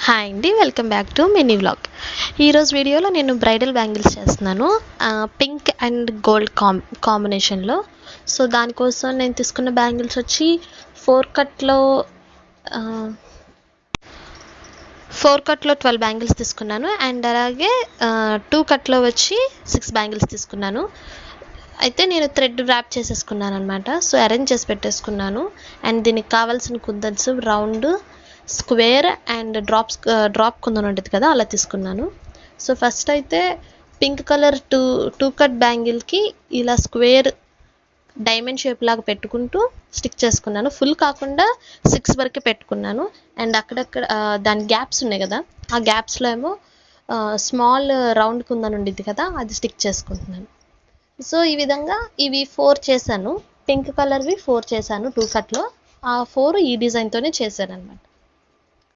Hi అండి, welcome back to mini vlog. ఈరోజు వీడియోలో నేను బ్రైడల్ బ్యాంగిల్స్ చేస్తున్నాను, పింక్ అండ్ గోల్డ్ కాంబినేషన్లో. సో దానికోసం నేను తీసుకున్న బ్యాంగిల్స్ వచ్చి ఫోర్ కట్లో 12 బ్యాంగిల్స్ తీసుకున్నాను. అండ్ అలాగే 2 కట్లో వచ్చి 6 బ్యాంగిల్స్ తీసుకున్నాను. అయితే నేను థ్రెడ్ ర్యాప్ చేసేసుకున్నాను అనమాట. సో అరేంజ్ చేసి పెట్టేసుకున్నాను. అండ్ దీనికి కావాల్సిన kundans round, square and drop kundan ఉంటుంది కదా, అలా తీసుకున్నాను. సో ఫస్ట్ అయితే పింక్ కలర్ టూ కట్ బ్యాంగిల్కి ఇలా స్క్వేర్ డైమండ్ షేప్ లాగా పెట్టుకుంటూ స్టిక్ చేసుకున్నాను. ఫుల్ కాకుండా 6 వరకే పెట్టుకున్నాను. అండ్ అక్కడక్కడ దాని గ్యాప్స్ ఉన్నాయి కదా, ఆ గ్యాప్స్లో ఏమో స్మాల్ రౌండ్ కుందన్ ఉండిద్ది కదా, అది స్టిక్ చేసుకుంటున్నాను. సో ఈ విధంగా ఇవి 4 చేశాను. పింక్ కలర్వి 4 చేశాను 2 కట్లో. ఆ 4 ఈ డిజైన్తోనే చేశాను అనమాట.